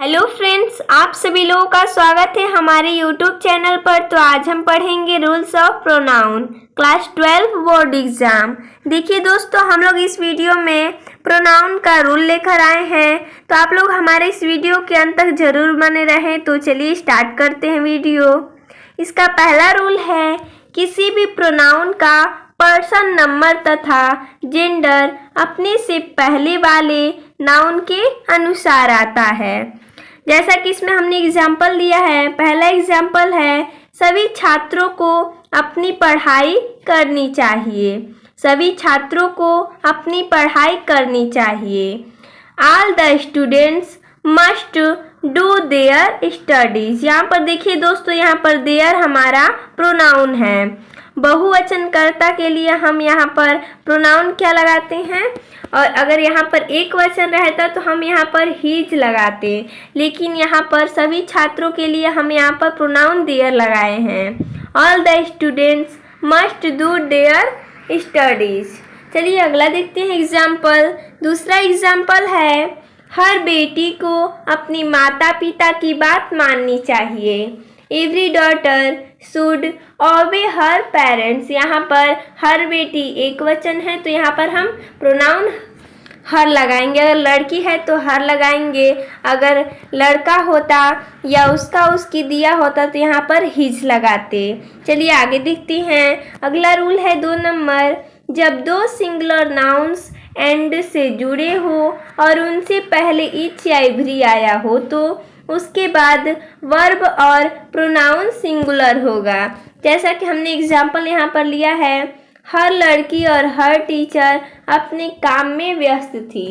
Hello friends, आप सभी लोगों का स्वागत है हमारे यूट्यूब चैनल पर। तो आज हम पढ़ेंगे rules of pronoun class 12 board exam. देखिए दोस्तों, हम लोग इस वीडियो में प्रोनाउन का रूल लेकर आए हैं, तो आप लोग हमारे इस वीडियो के अंत तक जरूर बने रहें। तो चलिए स्टार्ट करते हैं वीडियो। इसका पहला रूल है, किसी भी प्रोनाउन का पर्सन नंबर तथा जेंडर अपने से पहले वाले नाउन के अनुसार आता है। जैसा कि इसमें हमने एग्जाम्पल दिया है। पहला एग्जाम्पल है, सभी छात्रों को अपनी पढ़ाई करनी चाहिए। सभी छात्रों को अपनी पढ़ाई करनी चाहिए। All the students must do their studies. यहाँ पर देखिए दोस्तों, यहाँ पर देयर हमारा प्रोनाउन है। बहुवचनकर्ता के लिए हम यहाँ पर प्रोनाउन क्या लगाते हैं, और अगर यहाँ पर एक वचन रहता तो हम यहाँ पर हीज लगाते, लेकिन यहाँ पर सभी छात्रों के लिए हम यहाँ पर प्रोनाउन देयर लगाए हैं। All the students must do their studies. चलिए अगला देखते हैं एग्जाम्पल। दूसरा एग्जाम्पल है, हर बेटी को अपनी माता पिता की बात माननी चाहिए। एवरी डॉटर शुड ओबे हर पेरेंट्स। यहाँ पर हर बेटी एक वचन है, तो यहाँ पर हम प्रोनाउन हर लगाएंगे। अगर लड़की है तो हर लगाएंगे, अगर लड़का होता या उसका उसकी दिया होता तो यहाँ पर हिज लगाते। चलिए आगे देखते हैं। अगला रूल है 2 नंबर, जब दो सिंगुलर नाउन्स एंड से जुड़े हो और उनसे पहले इच या एवरी आया हो तो उसके बाद वर्ब और प्रोनाउन सिंगुलर होगा। जैसा कि हमने एग्जाम्पल यहाँ पर लिया है, हर लड़की और हर टीचर अपने काम में व्यस्त थी।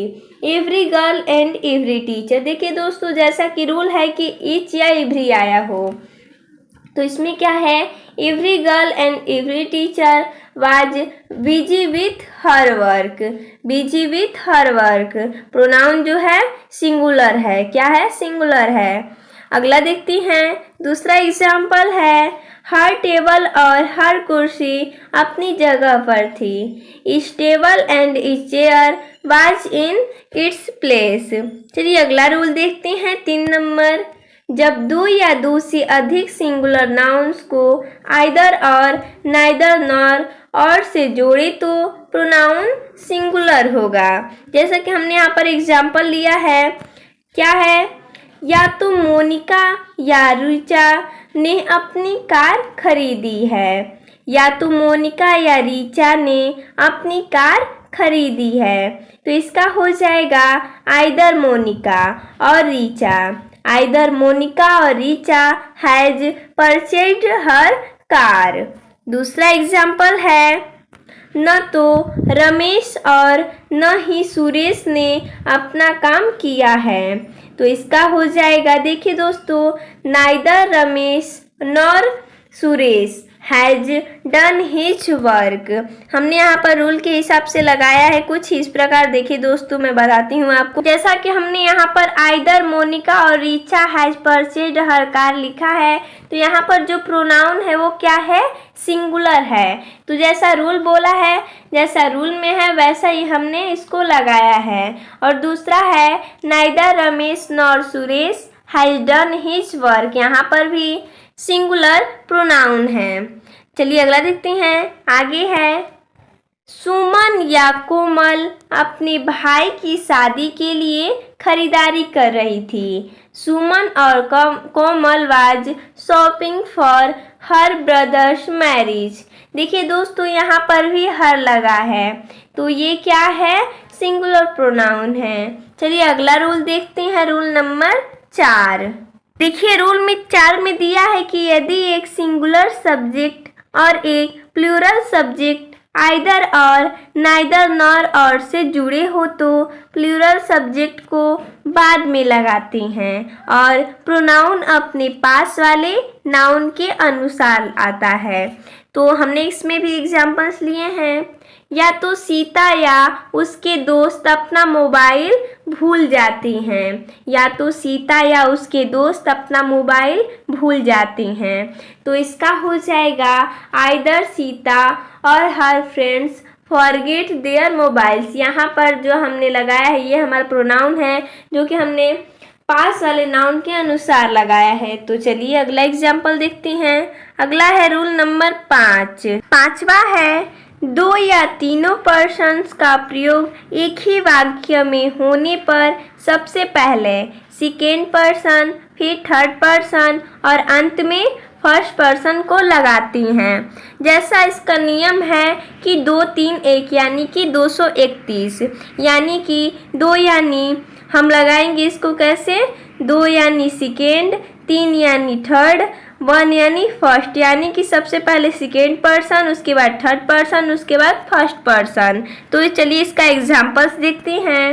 Every girl and every teacher. देखिए दोस्तों, जैसा कि रूल है कि इच या एवरी आया हो, तो इसमें क्या है, every girl and every teacher was busy with her work. Busy with her work pronoun जो है सिंगुलर है। क्या है? सिंगुलर है। अगला देखते हैं। दूसरा एग्जाम्पल है, हर टेबल और हर कुर्सी अपनी जगह पर थी। इस टेबल एंड इस chair was in its place. चलिए अगला रूल देखते हैं 3 नंबर, जब 2 या 2 से अधिक सिंगुलर नाउन्स को आइदर और नाइदर नॉर और से जोड़े तो प्रोनाउन सिंगुलर होगा। जैसा कि हमने यहाँ पर एग्जाम्पल लिया है, क्या है, या तो मोनिका या रिचा ने अपनी कार खरीदी है। या तो मोनिका या रिचा ने अपनी कार खरीदी है, तो इसका हो जाएगा आइदर मोनिका और रिचा। आइदर मोनिका और Richa has purchased her car. दूसरा एग्जाम्पल है, न तो रमेश और न ही सुरेश ने अपना काम किया है, तो इसका हो जाएगा, देखिए दोस्तों, neither Ramesh nor Suresh has done his work. हमने यहाँ पर रूल के हिसाब से लगाया है कुछ इस प्रकार। देखिए दोस्तों, मैं बताती हूँ आपको। जैसा कि हमने यहाँ पर आइदर मोनिका और Richa has purchased her car लिखा है, तो यहाँ पर जो प्रोनाउन है वो क्या है, सिंगुलर है। तो जैसा रूल बोला है, जैसा रूल में है वैसा ही हमने इसको लगाया है। और दूसरा है, neither Ramesh nor Suresh has done his work. यहाँ पर भी सिंगुलर प्रोनाउन है। चलिए अगला देखते हैं। आगे है, सुमन या कोमल अपने भाई की शादी के लिए खरीदारी कर रही थी। सुमन और Komal was shopping for her brothers marriage. देखिए दोस्तों, यहाँ पर भी हर लगा है, तो ये क्या है, सिंगुलर प्रोनाउन है। चलिए अगला रूल देखते हैं, रूल नंबर 4। देखिए रूल में 4 में दिया है कि यदि एक सिंगुलर सब्जेक्ट और एक प्लूरल सब्जेक्ट आइदर और नाइदर नॉर और से जुड़े हो तो प्लूरल सब्जेक्ट को बाद में लगाते हैं और प्रोनाउन अपने पास वाले नाउन के अनुसार आता है। तो हमने इसमें भी एग्जाम्पल्स लिए हैं, या तो सीता या उसके दोस्त अपना मोबाइल भूल जाते हैं। या तो सीता या उसके दोस्त अपना मोबाइल भूल जाते हैं, तो इसका हो जाएगा आइदर सीता और her friends forget their mobiles. यहाँ पर जो हमने लगाया है ये हमारा प्रोनाउन है, जो कि हमने पास वाले नाउन के अनुसार लगाया है। तो चलिए अगला एग्जाम्पल देखते हैं। अगला है रूल नंबर 5। पांचवा है, दो या तीनों पर्सन्स का प्रयोग एक ही वाक्य में होने पर सबसे पहले सेकेंड पर्सन, फिर थर्ड पर्सन और अंत में फर्स्ट पर्सन को लगाती हैं। जैसा इसका नियम है कि 2 3 1 यानी कि 231, यानी कि 2 यानी हम लगाएंगे इसको कैसे, 2 यानी सेकेंड, 3 यानी थर्ड, 1 यानी फर्स्ट, यानी कि सबसे पहले सेकेंड पर्सन, उसके बाद थर्ड पर्सन, उसके बाद फर्स्ट पर्सन। तो चलिए इसका एग्जाम्पल्स देखते हैं।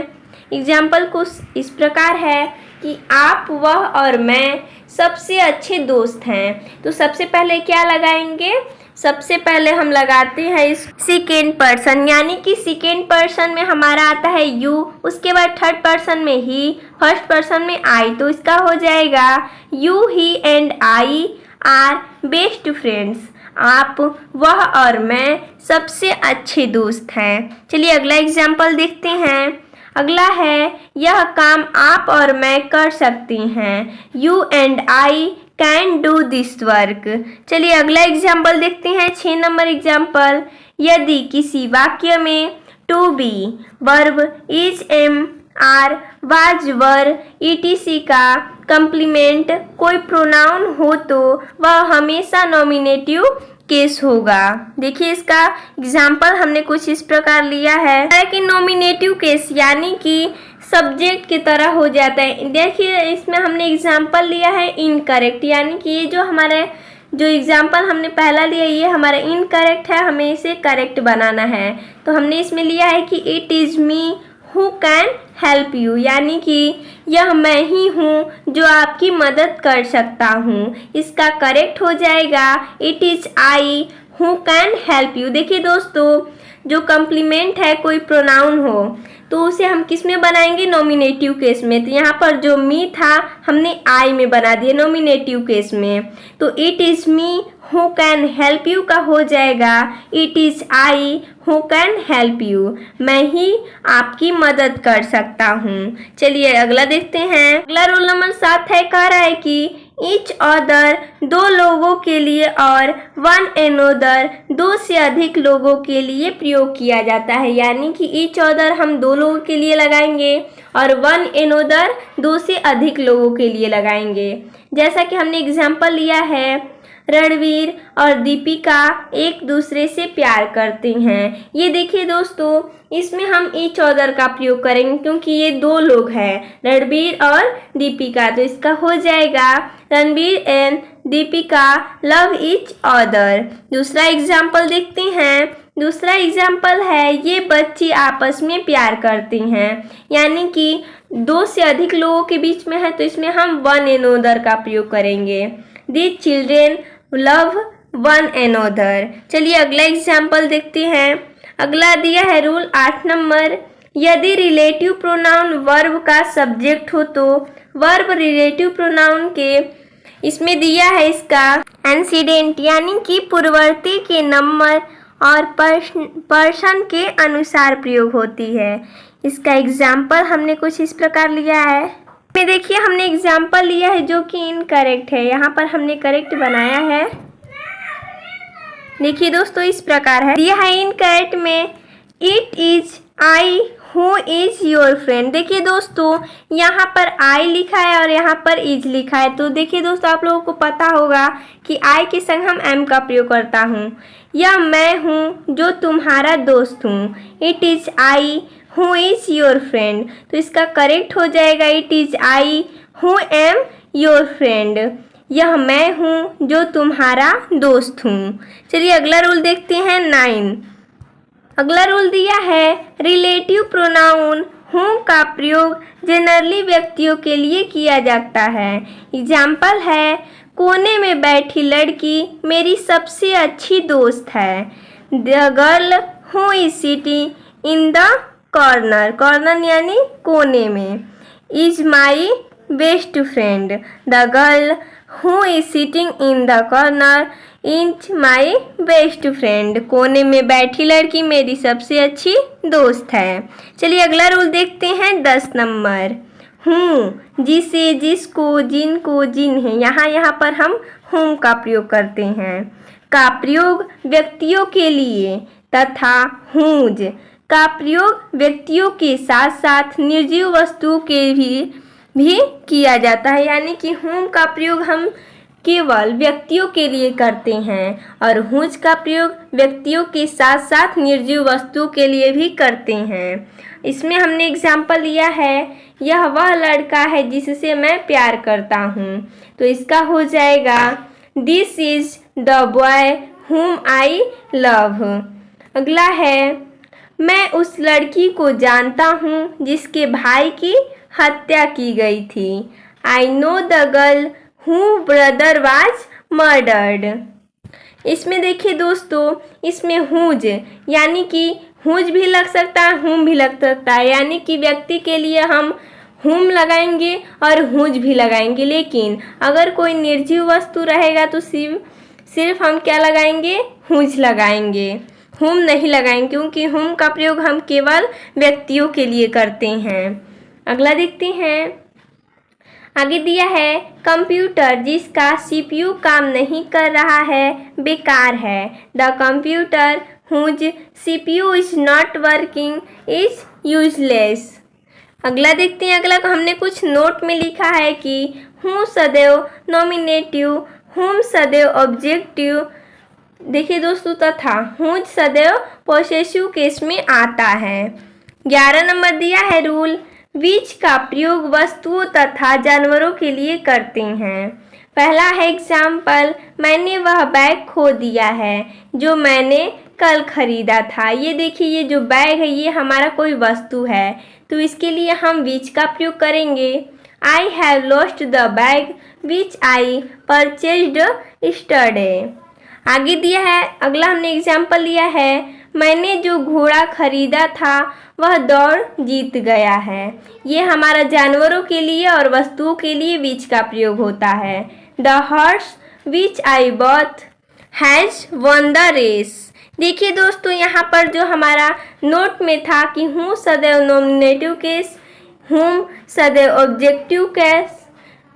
एग्जाम्पल कुछ इस प्रकार है कि आप, वह और मैं सबसे अच्छे दोस्त हैं। तो सबसे पहले क्या लगाएंगे, सबसे पहले हम लगाते हैं इस सेकेंड पर्सन, यानी कि सेकेंड पर्सन में हमारा आता है यू, उसके बाद थर्ड पर्सन में ही, फर्स्ट पर्सन में आई। तो इसका हो जाएगा you, he and I R best friends. आप, वह और मैं सबसे अच्छे दोस्त हैं। चलिए अगला एग्जाम्पल देखते हैं। अगला है, यह काम आप और मैं कर सकती हैं। You and I can do this work. चलिए अगला एग्जाम्पल देखते हैं, 6 नंबर एग्जाम्पल। यदि किसी वाक्य में to be, verb, is, am, are, was, were, etc का कंप्लीमेंट कोई प्रोनाउन हो तो वह हमेशा नॉमिनेटिव केस होगा। देखिए इसका एग्जाम्पल हमने कुछ इस प्रकार लिया है कि नॉमिनेटिव केस यानी कि सब्जेक्ट की तरह हो जाता है। देखिए इसमें हमने एग्जाम्पल लिया है इनकरेक्ट, यानी कि ये जो हमारे जो एग्जाम्पल हमने पहला लिया ये हमारा इनकरेक्ट है, हमें इसे करेक्ट बनाना है। तो हमने इसमें लिया है कि it is me who can help you, यानी कि यह मैं ही हूँ जो आपकी मदद कर सकता हूँ। इसका करेक्ट हो जाएगा it is I who can help you. देखिए दोस्तों, जो कम्प्लीमेंट है कोई प्रोनाउन हो तो उसे हम किस में बनाएंगे, नॉमिनेटिव केस में। तो यहाँ पर जो मी था हमने आई में बना दिया नॉमिनेटिव केस में। तो it is me who can help you का हो जाएगा it is I who can help you, मैं ही आपकी मदद कर सकता हूँ। चलिए अगला देखते हैं। अगला रूल नंबर 7 है, कह रहा है कि ईच अदर, दो लोगों के लिए, और वन एनोदर, दो से अधिक लोगों के लिए प्रयोग किया जाता है। यानी कि ईच अदर हम 2 लोगों के लिए लगाएंगे और वन एनोदर 2 से अधिक लोगों के लिए लगाएंगे। जैसा कि हमने एग्जाम्पल लिया है, रणवीर और दीपिका एक दूसरे से प्यार करते हैं। ये देखिए दोस्तों, इसमें हम ईच अदर का प्रयोग करेंगे क्योंकि ये 2 लोग हैं, रणवीर और दीपिका। तो इसका हो जाएगा Ranveer and Deepika love each other. दूसरा एग्जाम्पल देखते हैं। दूसरा एग्जाम्पल है, ये बच्चे आपस में प्यार करते हैं, यानी कि 2 से अधिक लोगों के बीच में है तो इसमें हम वन एनोदर का प्रयोग करेंगे। These children love one another. चलिए अगला एग्जाम्पल देखते हैं। अगला दिया है रूल 8 नंबर, यदि रिलेटिव प्रोनाउन वर्ब का सब्जेक्ट हो तो वर्ब रिलेटिव प्रोनाउन के इसमें दिया है इसका एंसीडेंट, यानी कि पूर्ववर्ती के नंबर और पर्सन के अनुसार प्रयोग होती है। इसका एग्जाम्पल हमने कुछ इस प्रकार लिया है। में देखिए हमने एग्जाम्पल लिया है जो कि इनकरेक्ट है, यहाँ पर हमने करेक्ट बनाया है। देखिए दोस्तों इस प्रकार है, दिया है इनकरेक्ट में it is I who is your friend. देखिए दोस्तों यहाँ पर आई लिखा है और यहाँ पर इज लिखा है। तो देखिए दोस्तों आप लोगों को पता होगा कि आई के संग हम एम का प्रयोग करता हूँ। यह मैं हूँ जो तुम्हारा दोस्त हूँ, it is I who is your friend. तो इसका करेक्ट हो जाएगा it is I who am your friend, यह मैं हूँ जो तुम्हारा दोस्त हूँ। चलिए अगला रूल देखते हैं 9। अगला रूल दिया है, रिलेटिव प्रोनाउन हूँ का प्रयोग जनरली व्यक्तियों के लिए किया जाता है। एग्जाम्पल है, कोने में बैठी लड़की मेरी सबसे अच्छी दोस्त है। The girl who is sitting in the corner, corner यानी कोने में, is my best friend. The girl who is sitting in the corner is my best friend, कोने में बैठी लड़की मेरी सबसे अच्छी दोस्त है। चलिए अगला रूल देखते हैं 10 नंबर, हूँ, जिसे, जिसको, जिनको, जिन्हें, यहाँ पर हम whom का प्रयोग करते हैं। का प्रयोग व्यक्तियों के लिए तथा whose का प्रयोग व्यक्तियों के साथ साथ निर्जीव वस्तुओं के भी किया जाता है, यानी कि whom का प्रयोग हम केवल व्यक्तियों के लिए करते हैं और whose का प्रयोग व्यक्तियों के साथ साथ निर्जीव वस्तुओं के लिए भी करते हैं। इसमें हमने एग्जाम्पल लिया है, यह वह लड़का है जिससे मैं प्यार करता हूँ, तो इसका हो जाएगा this is the boy whom I love। अगला है, मैं उस लड़की को जानता हूँ जिसके भाई की हत्या की गई थी। I know the girl whose brother was murdered। इसमें देखिए दोस्तों, इसमें whose यानी कि whose भी लग सकता है, whom भी लग सकता है, यानी कि व्यक्ति के लिए हम whom लगाएंगे और whose भी लगाएंगे, लेकिन अगर कोई निर्जीव वस्तु रहेगा तो सिर्फ हम क्या लगाएंगे, whose लगाएंगे, whom नहीं लगाएंगे, क्योंकि whom का प्रयोग हम केवल व्यक्तियों के लिए करते हैं। अगला देखते हैं, आगे दिया है कंप्यूटर जिसका CPU काम नहीं कर रहा है बेकार है। The computer whose CPU is not working is useless। अगला देखते हैं, अगला हमने कुछ नोट में लिखा है कि who सदैव नॉमिनेटिव, whom सदैव ऑब्जेक्टिव, देखिए दोस्तों, तथा whose सदैव पोसेसिव केस में आता है। 11 नंबर दिया है रूल, which का प्रयोग वस्तुओं तथा जानवरों के लिए करते हैं। पहला है एग्जाम्पल, मैंने वह बैग खो दिया है जो मैंने कल खरीदा था। ये देखिए, ये जो बैग है ये हमारा कोई वस्तु है, तो इसके लिए हम which का प्रयोग करेंगे। I have lost the bag which I purchased yesterday। आगे दिया है, अगला हमने एग्जाम्पल लिया है, मैंने जो घोड़ा खरीदा था वह दौड़ जीत गया है। ये हमारा जानवरों के लिए और वस्तुओं के लिए which का प्रयोग होता है। The horse which I bought has won the race। देखिए दोस्तों, यहाँ पर जो हमारा नोट में था कि हूँ सदैव नॉमिनेटिव केस, whom सदैव ऑब्जेक्टिव केस,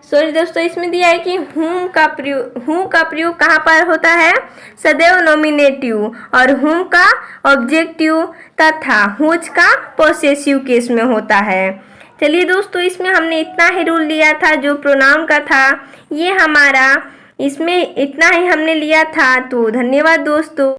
सॉरी दोस्तों, इसमें दिया है कि whom का प्रयोग कहाँ पर होता है, सदैव नॉमिनेटिव, और whom का ऑब्जेक्टिव तथा whose का पोसेसिव केस में होता है। चलिए दोस्तों, इसमें हमने इतना ही रूल लिया था जो प्रोनाउन का था, ये हमारा इसमें इतना ही हमने लिया था। तो धन्यवाद दोस्तों।